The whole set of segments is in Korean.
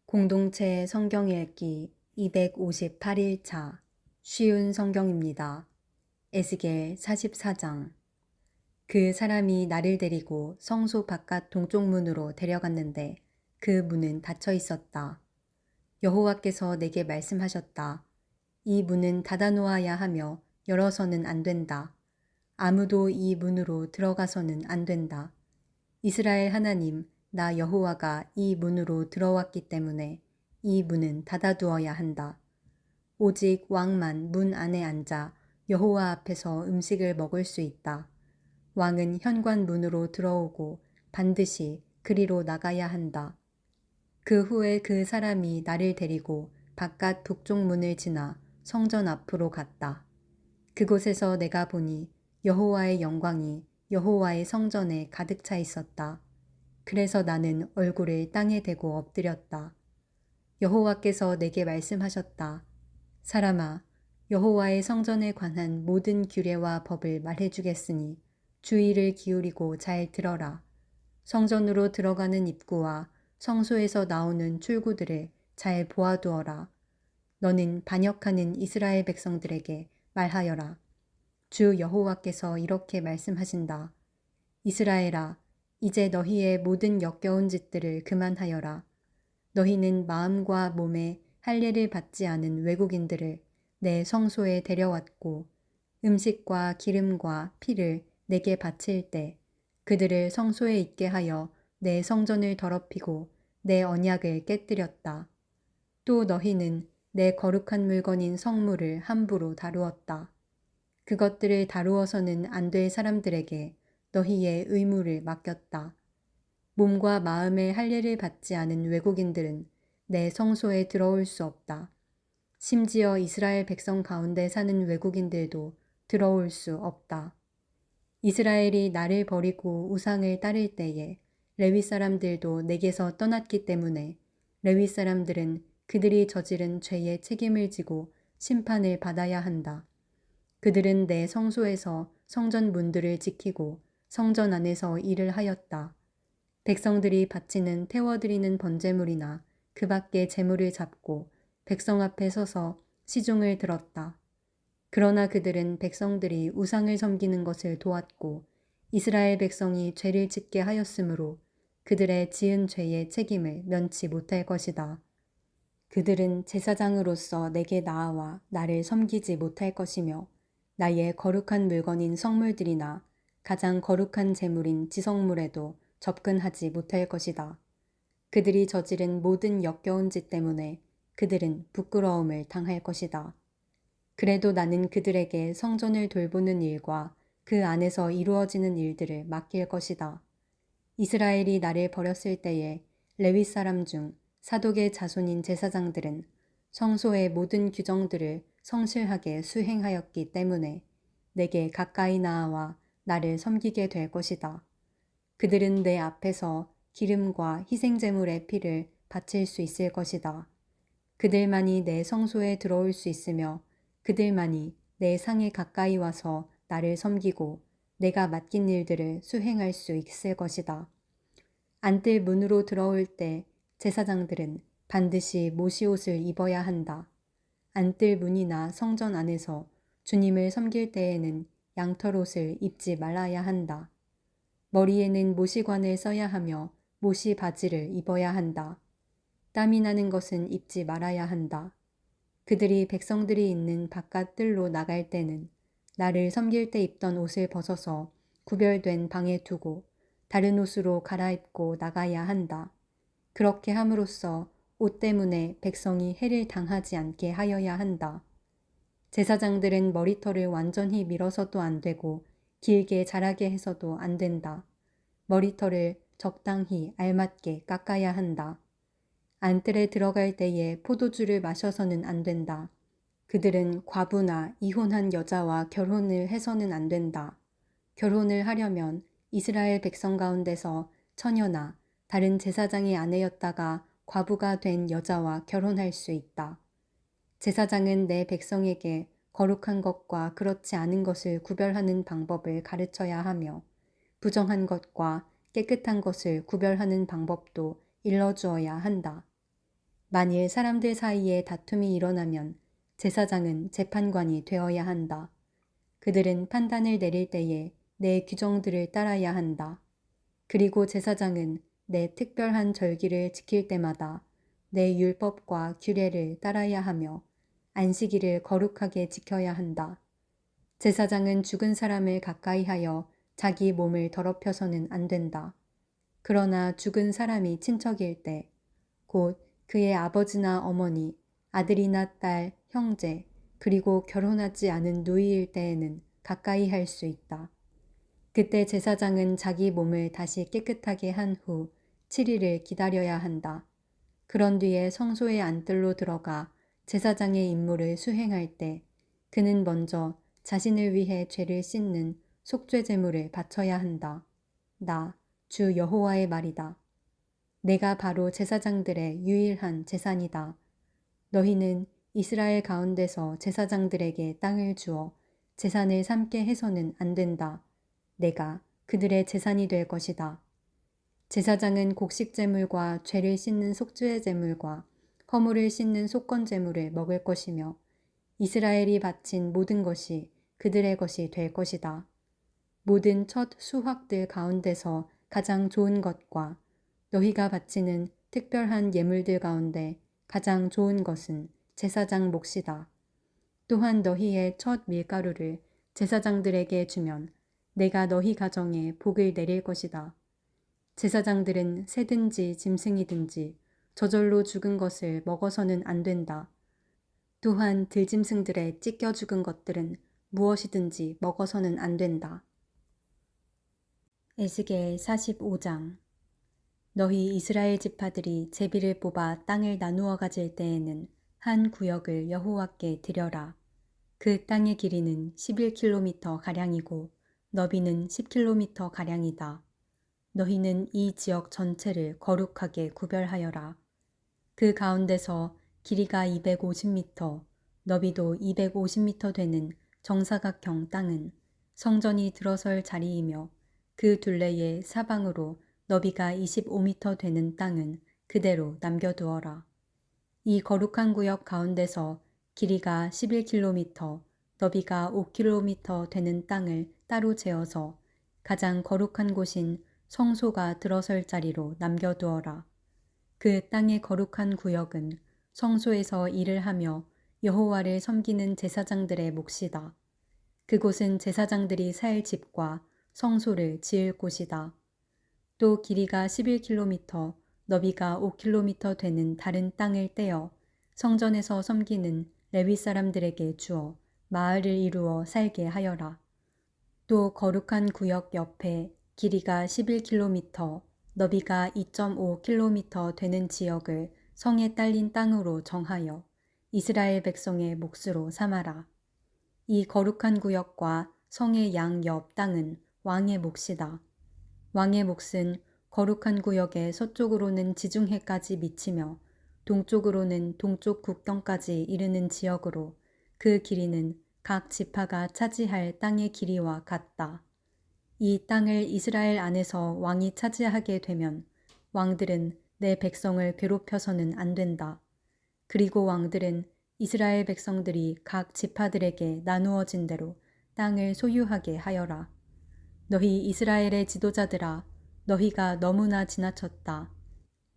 공동체 성경 읽기 258일차 쉬운 성경입니다. 에스겔 44장. 그 사람이 나를 데리고 성소 바깥 동쪽 문으로 데려갔는데 그 문은 닫혀 있었다. 여호와께서 내게 말씀하셨다. 이 문은 닫아 놓아야 하며 열어서는 안 된다. 아무도 이 문으로 들어가서는 안 된다. 이스라엘 하나님, 나 여호와가 이 문으로 들어왔기 때문에 이 문은 닫아두어야 한다. 오직 왕만 문 안에 앉아 여호와 앞에서 음식을 먹을 수 있다. 왕은 현관 문으로 들어오고 반드시 그리로 나가야 한다. 그 후에 그 사람이 나를 데리고 바깥 북쪽 문을 지나 성전 앞으로 갔다. 그곳에서 내가 보니 여호와의 영광이 여호와의 성전에 가득 차 있었다. 그래서 나는 얼굴을 땅에 대고 엎드렸다. 여호와께서 내게 말씀하셨다. 사람아, 여호와의 성전에 관한 모든 규례와 법을 말해주겠으니 주의를 기울이고 잘 들어라. 성전으로 들어가는 입구와 성소에서 나오는 출구들을 잘 보아두어라. 너는 반역하는 이스라엘 백성들에게 말하여라. 주 여호와께서 이렇게 말씀하신다. 이스라엘아, 이제 너희의 모든 역겨운 짓들을 그만하여라. 너희는 마음과 몸에 할례를 받지 않은 외국인들을 내 성소에 데려왔고 음식과 기름과 피를 내게 바칠 때 그들을 성소에 있게 하여 내 성전을 더럽히고 내 언약을 깨뜨렸다. 또 너희는 내 거룩한 물건인 성물을 함부로 다루었다. 그것들을 다루어서는 안 될 사람들에게 너희의 의무를 맡겼다. 몸과 마음의 할례를 받지 않은 외국인들은 내 성소에 들어올 수 없다. 심지어 이스라엘 백성 가운데 사는 외국인들도 들어올 수 없다. 이스라엘이 나를 버리고 우상을 따를 때에 레위 사람들도 내게서 떠났기 때문에 레위 사람들은 그들이 저지른 죄의 책임을 지고 심판을 받아야 한다. 그들은 내 성소에서 성전 문들을 지키고 성전 안에서 일을 하였다. 백성들이 바치는 태워드리는 번제물이나 그 밖의 제물을 잡고 백성 앞에 서서 시중을 들었다. 그러나 그들은 백성들이 우상을 섬기는 것을 도왔고 이스라엘 백성이 죄를 짓게 하였으므로 그들의 지은 죄의 책임을 면치 못할 것이다. 그들은 제사장으로서 내게 나아와 나를 섬기지 못할 것이며 나의 거룩한 물건인 성물들이나 가장 거룩한 제물인 지성물에도 접근하지 못할 것이다. 그들이 저지른 모든 역겨운 짓 때문에 그들은 부끄러움을 당할 것이다. 그래도 나는 그들에게 성전을 돌보는 일과 그 안에서 이루어지는 일들을 맡길 것이다. 이스라엘이 나를 버렸을 때에 레위 사람 중 사독의 자손인 제사장들은 성소의 모든 규정들을 성실하게 수행하였기 때문에 내게 가까이 나아와 나를 섬기게 될 것이다. 그들은 내 앞에서 기름과 희생제물의 피를 바칠 수 있을 것이다. 그들만이 내 성소에 들어올 수 있으며 그들만이 내 상에 가까이 와서 나를 섬기고 내가 맡긴 일들을 수행할 수 있을 것이다. 안뜰 문으로 들어올 때 제사장들은 반드시 모시옷을 입어야 한다. 안뜰 문이나 성전 안에서 주님을 섬길 때에는 양털옷을 입지 말아야 한다. 머리에는 모시관을 써야 하며 모시 바지를 입어야 한다. 땀이 나는 것은 입지 말아야 한다. 그들이 백성들이 있는 바깥 뜰로 나갈 때는 나를 섬길 때 입던 옷을 벗어서 구별된 방에 두고 다른 옷으로 갈아입고 나가야 한다. 그렇게 함으로써 옷 때문에 백성이 해를 당하지 않게 하여야 한다. 제사장들은 머리털을 완전히 밀어서도 안 되고 길게 자라게 해서도 안 된다. 머리털을 적당히 알맞게 깎아야 한다. 안뜰에 들어갈 때에 포도주를 마셔서는 안 된다. 그들은 과부나 이혼한 여자와 결혼을 해서는 안 된다. 결혼을 하려면 이스라엘 백성 가운데서 처녀나 다른 제사장의 아내였다가 과부가 된 여자와 결혼할 수 있다. 제사장은 내 백성에게 거룩한 것과 그렇지 않은 것을 구별하는 방법을 가르쳐야 하며 부정한 것과 깨끗한 것을 구별하는 방법도 일러주어야 한다. 만일 사람들 사이에 다툼이 일어나면 제사장은 재판관이 되어야 한다. 그들은 판단을 내릴 때에 내 규정들을 따라야 한다. 그리고 제사장은 내 특별한 절기를 지킬 때마다 내 율법과 규례를 따라야 하며 안식일을 거룩하게 지켜야 한다. 제사장은 죽은 사람을 가까이 하여 자기 몸을 더럽혀서는 안 된다. 그러나 죽은 사람이 친척일 때, 곧 그의 아버지나 어머니, 아들이나 딸, 형제, 그리고 결혼하지 않은 누이일 때에는 가까이 할 수 있다. 그때 제사장은 자기 몸을 다시 깨끗하게 한 후 7일을 기다려야 한다. 그런 뒤에 성소의 안뜰로 들어가 제사장의 임무를 수행할 때 그는 먼저 자신을 위해 죄를 씻는 속죄 제물을 바쳐야 한다. 나, 주 여호와의 말이다. 내가 바로 제사장들의 유일한 제산이다. 너희는 이스라엘 가운데서 제사장들에게 땅을 주어 제산을 삼게 해서는 안 된다. 내가 그들의 제산이 될 것이다. 제사장은 곡식 제물과 죄를 씻는 속죄 제물과 허물을 씻는 속건 제물을 먹을 것이며 이스라엘이 바친 모든 것이 그들의 것이 될 것이다. 모든 첫 수확들 가운데서 가장 좋은 것과 너희가 바치는 특별한 예물들 가운데 가장 좋은 것은 제사장 몫이다. 또한 너희의 첫 밀가루를 제사장들에게 주면 내가 너희 가정에 복을 내릴 것이다. 제사장들은 새든지 짐승이든지 저절로 죽은 것을 먹어서는 안 된다. 또한 들짐승들의 찢겨 죽은 것들은 무엇이든지 먹어서는 안 된다. 에스겔 45장. 너희 이스라엘 지파들이 제비를 뽑아 땅을 나누어 가질 때에는 한 구역을 여호와께 드려라. 그 땅의 길이는 11km 가량이고 너비는 10km 가량이다. 너희는 이 지역 전체를 거룩하게 구별하여라. 그 가운데서 길이가 250m, 너비도 250m 되는 정사각형 땅은 성전이 들어설 자리이며 그 둘레의 사방으로 너비가 25m 되는 땅은 그대로 남겨두어라. 이 거룩한 구역 가운데서 길이가 11km, 너비가 5km 되는 땅을 따로 재어서 가장 거룩한 곳인 성소가 들어설 자리로 남겨두어라. 그 땅의 거룩한 구역은 성소에서 일을 하며 여호와를 섬기는 제사장들의 몫이다. 그곳은 제사장들이 살 집과 성소를 지을 곳이다. 또 길이가 11km, 너비가 5km 되는 다른 땅을 떼어 성전에서 섬기는 레위 사람들에게 주어 마을을 이루어 살게 하여라. 또 거룩한 구역 옆에 길이가 11km, 너비가 2.5km 되는 지역을 성에 딸린 땅으로 정하여 이스라엘 백성의 몫으로 삼아라. 이 거룩한 구역과 성의 양옆 땅은 왕의 몫이다. 왕의 몫은 거룩한 구역의 서쪽으로는 지중해까지 미치며 동쪽으로는 동쪽 국경까지 이르는 지역으로 그 길이는 각 지파가 차지할 땅의 길이와 같다. 이 땅을 이스라엘 안에서 왕이 차지하게 되면 왕들은 내 백성을 괴롭혀서는 안 된다. 그리고 왕들은 이스라엘 백성들이 각 지파들에게 나누어진 대로 땅을 소유하게 하여라. 너희 이스라엘의 지도자들아, 너희가 너무나 지나쳤다.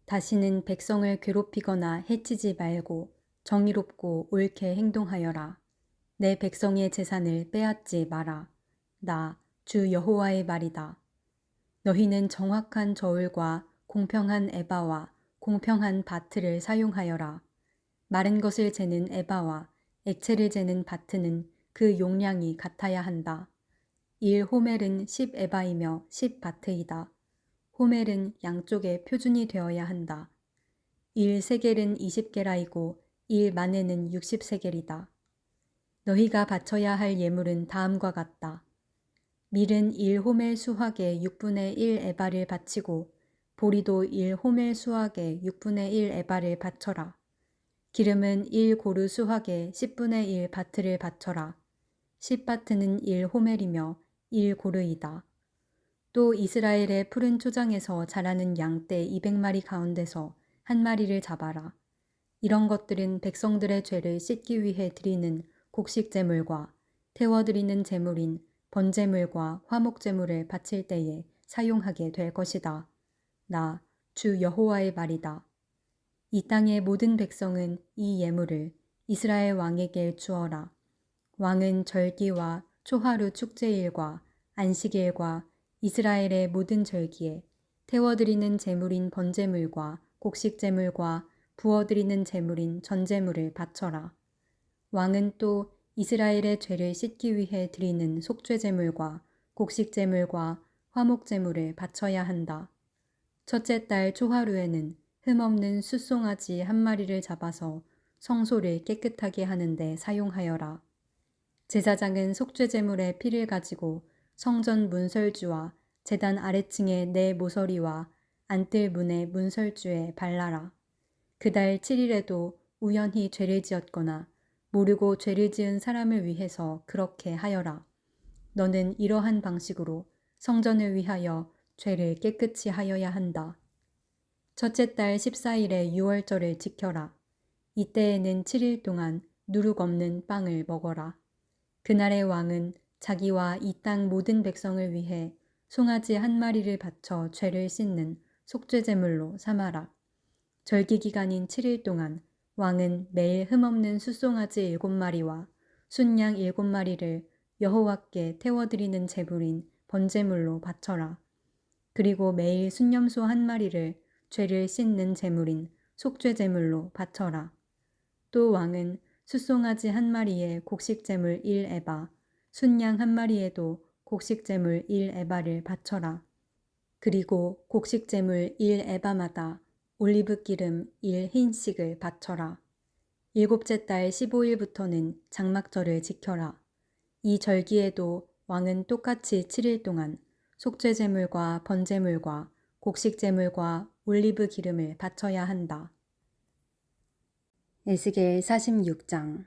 다시는 백성을 괴롭히거나 해치지 말고 정의롭고 옳게 행동하여라. 내 백성의 재산을 빼앗지 마라. 나, 주 여호와의 말이다. 너희는 정확한 저울과 공평한 에바와 공평한 바트를 사용하여라. 마른 것을 재는 에바와 액체를 재는 바트는 그 용량이 같아야 한다. 1호멜은 10에바이며 10바트이다. 호멜은 양쪽에 표준이 되어야 한다. 1세겔은 20게라이고 1만에는 60세겔이다. 너희가 바쳐야 할 예물은 다음과 같다. 밀은 1호멜 수확의 6분의 1 에바를 바치고 보리도 1호멜 수확의 6분의 1 에바를 바쳐라. 기름은 1고루 수확의 10분의 1 바트를 바쳐라. 10바트는 1호멜이며 1고르이다. 또 이스라엘의 푸른 초장에서 자라는 양떼 200마리 가운데서 한 마리를 잡아라. 이런 것들은 백성들의 죄를 씻기 위해 드리는 곡식 제물과 태워드리는 제물인 번제물과 화목제물을 바칠 때에 사용하게 될 것이다. 나 주 여호와의 말이다. 이 땅의 모든 백성은 이 예물을 이스라엘 왕에게 주어라. 왕은 절기와 초하루 축제일과 안식일과 이스라엘의 모든 절기에 태워드리는 제물인 번제물과 곡식제물과 부어드리는 제물인 전제물을 바쳐라. 왕은 또 이스라엘의 죄를 씻기 위해 드리는 속죄제물과 곡식제물과 화목제물을 바쳐야 한다. 첫째 달 초하루에는 흠없는 숫송아지 한 마리를 잡아서 성소를 깨끗하게 하는데 사용하여라. 제사장은 속죄제물의 피를 가지고 성전 문설주와 제단 아래층의 네 모서리와 안뜰 문의 문설주에 발라라. 그달 7일에도 우연히 죄를 지었거나 모르고 죄를 지은 사람을 위해서 그렇게 하여라. 너는 이러한 방식으로 성전을 위하여 죄를 깨끗이 하여야 한다. 첫째 달 14일에 유월절을 지켜라. 이때에는 7일 동안 누룩 없는 빵을 먹어라. 그날의 왕은 자기와 이 땅 모든 백성을 위해 송아지 한 마리를 바쳐 죄를 씻는 속죄제물로 삼아라. 절기 기간인 7일 동안 왕은 매일 흠없는 숫송아지 7마리와 순양 7마리를 여호와께 태워드리는 제물인 번제물로 바쳐라. 그리고 매일 순념소 한 마리를 죄를 씻는 제물인 속죄제물로 바쳐라. 또 왕은 숫송아지 한 마리에 곡식제물 1에바, 순양 한 마리에도 곡식제물 1에바를 바쳐라. 그리고 곡식제물 1에바마다 올리브 기름 1흰씩을 바쳐라. 일곱째 달 15일부터는 장막절을 지켜라. 이 절기에도 왕은 똑같이 7일 동안 속죄제물과 번제물과 곡식제물과 올리브 기름을 바쳐야 한다. 에스겔 46장.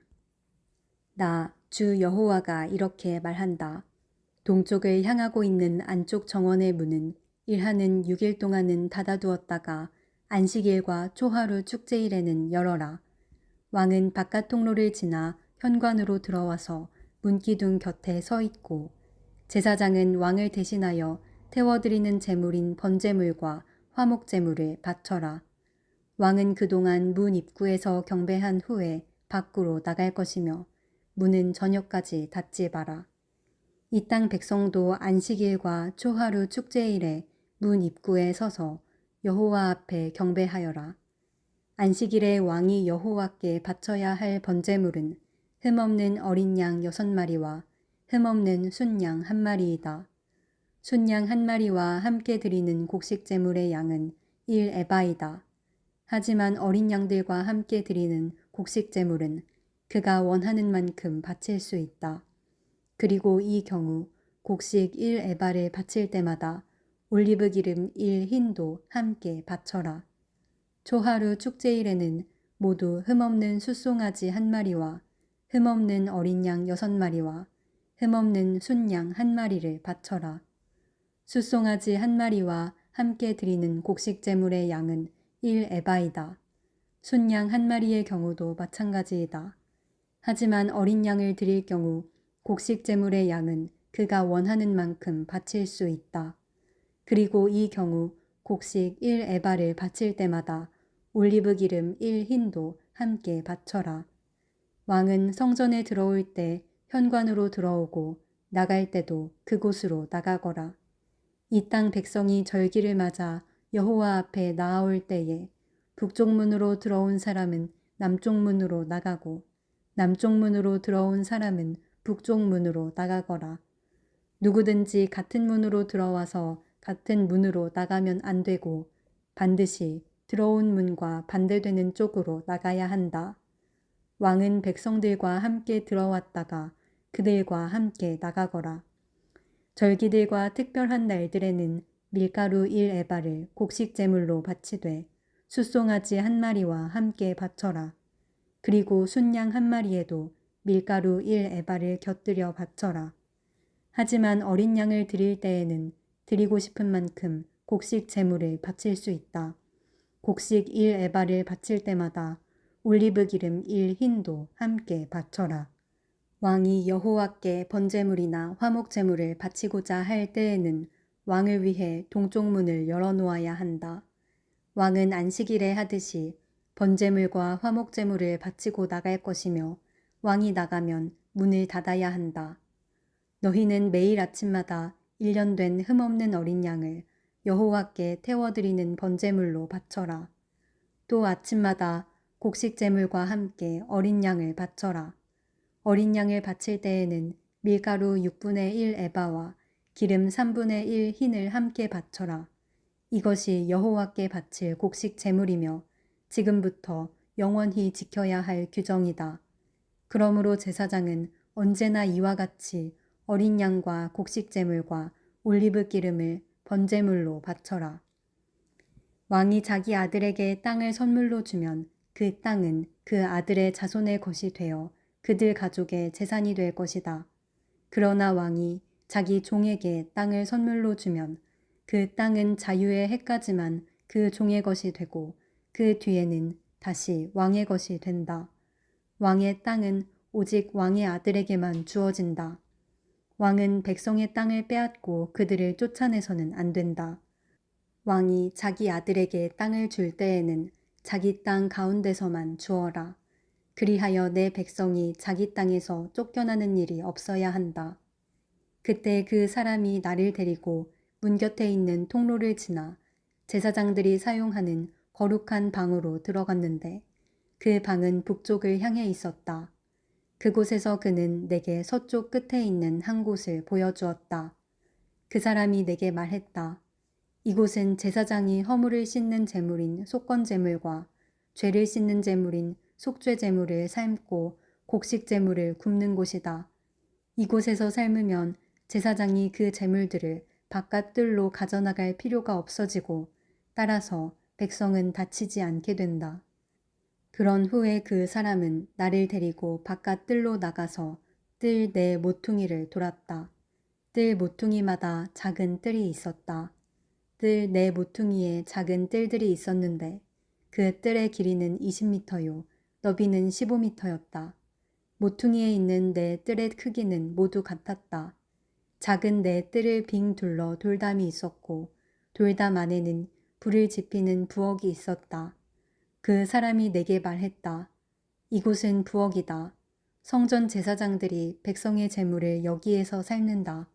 나 주 여호와가 이렇게 말한다. 동쪽을 향하고 있는 안쪽 정원의 문은 일하는 6일 동안은 닫아두었다가 안식일과 초하루 축제일에는 열어라. 왕은 바깥 통로를 지나 현관으로 들어와서 문기둥 곁에 서 있고 제사장은 왕을 대신하여 태워드리는 제물인 번제물과 화목제물을 바쳐라. 왕은 그동안 문 입구에서 경배한 후에 밖으로 나갈 것이며 문은 저녁까지 닫지 마라. 이 땅 백성도 안식일과 초하루 축제일에 문 입구에 서서 여호와 앞에 경배하여라. 안식일에 왕이 여호와께 바쳐야 할 번제물은 흠없는 어린 양 6마리와 흠없는 순양 1마리이다. 순양 1마리와 함께 드리는 곡식제물의 양은 1에바이다. 하지만 어린 양들과 함께 드리는 곡식제물은 그가 원하는 만큼 바칠 수 있다. 그리고 이 경우 곡식 1에바를 바칠 때마다 올리브 기름 1흰도 함께 바쳐라. 초하루 축제일에는 모두 흠없는 숫송아지 1마리와 흠없는 어린 양 6마리와 흠없는 순양 1마리를 바쳐라. 숫송아지 1마리와 함께 드리는 곡식제물의 양은 1에바이다. 순양 1마리의 경우도 마찬가지이다. 하지만 어린 양을 드릴 경우 곡식제물의 양은 그가 원하는 만큼 바칠 수 있다. 그리고 이 경우 곡식 1에바를 바칠 때마다 올리브 기름 1흰도 함께 바쳐라. 왕은 성전에 들어올 때 현관으로 들어오고 나갈 때도 그곳으로 나가거라. 이 땅 백성이 절기를 맞아 여호와 앞에 나아올 때에 북쪽 문으로 들어온 사람은 남쪽 문으로 나가고 남쪽 문으로 들어온 사람은 북쪽 문으로 나가거라. 누구든지 같은 문으로 들어와서 같은 문으로 나가면 안 되고 반드시 들어온 문과 반대되는 쪽으로 나가야 한다. 왕은 백성들과 함께 들어왔다가 그들과 함께 나가거라. 절기들과 특별한 날들에는 밀가루 1에바를 곡식제물로 바치되 숫송아지 1마리와 함께 바쳐라. 그리고 순양 1마리에도 밀가루 1에바를 곁들여 바쳐라. 하지만 어린 양을 드릴 때에는 드리고 싶은 만큼 곡식 제물을 바칠 수 있다. 곡식 1에바를 바칠 때마다 올리브 기름 1흰도 함께 바쳐라. 왕이 여호와께 번제물이나 화목제물을 바치고자 할 때에는 왕을 위해 동쪽 문을 열어놓아야 한다. 왕은 안식일에 하듯이 번제물과 화목제물을 바치고 나갈 것이며 왕이 나가면 문을 닫아야 한다. 너희는 매일 아침마다 1년 된 흠없는 어린 양을 여호와께 태워드리는 번제물로 바쳐라. 또 아침마다 곡식제물과 함께 어린 양을 바쳐라. 어린 양을 바칠 때에는 밀가루 6분의 1 에바와 기름 3분의 1 흰을 함께 바쳐라. 이것이 여호와께 바칠 곡식 제물이며 지금부터 영원히 지켜야 할 규정이다. 그러므로 제사장은 언제나 이와 같이 어린 양과 곡식 제물과 올리브 기름을 번제물로 바쳐라. 왕이 자기 아들에게 땅을 선물로 주면 그 땅은 그 아들의 자손의 것이 되어 그들 가족의 재산이 될 것이다. 그러나 왕이 자기 종에게 땅을 선물로 주면 그 땅은 자유의 해까지만 그 종의 것이 되고 그 뒤에는 다시 왕의 것이 된다. 왕의 땅은 오직 왕의 아들에게만 주어진다. 왕은 백성의 땅을 빼앗고 그들을 쫓아내서는 안 된다. 왕이 자기 아들에게 땅을 줄 때에는 자기 땅 가운데서만 주어라. 그리하여 내 백성이 자기 땅에서 쫓겨나는 일이 없어야 한다. 그때 그 사람이 나를 데리고 문 곁에 있는 통로를 지나 제사장들이 사용하는 거룩한 방으로 들어갔는데 그 방은 북쪽을 향해 있었다. 그곳에서 그는 내게 서쪽 끝에 있는 한 곳을 보여주었다. 그 사람이 내게 말했다. 이곳은 제사장이 허물을 씻는 제물인 속건 제물과 죄를 씻는 제물인 속죄 제물을 삶고 곡식 제물을 굽는 곳이다. 이곳에서 삶으면 제사장이 그 제물들을 바깥 뜰로 가져나갈 필요가 없어지고 따라서 백성은 다치지 않게 된다. 그런 후에 그 사람은 나를 데리고 바깥 뜰로 나가서 뜰 내 모퉁이를 돌았다. 뜰 모퉁이마다 작은 뜰이 있었다. 뜰 내 모퉁이에 작은 뜰들이 있었는데 그 뜰의 길이는 20m요. 너비는 15m였다. 모퉁이에 있는 내 뜰의 크기는 모두 같았다. 작은 내 뜰을 빙 둘러 돌담이 있었고 돌담 안에는 불을 지피는 부엌이 있었다. 그 사람이 내게 말했다. 이곳은 부엌이다. 성전 제사장들이 백성의 제물을 여기에서 삶는다.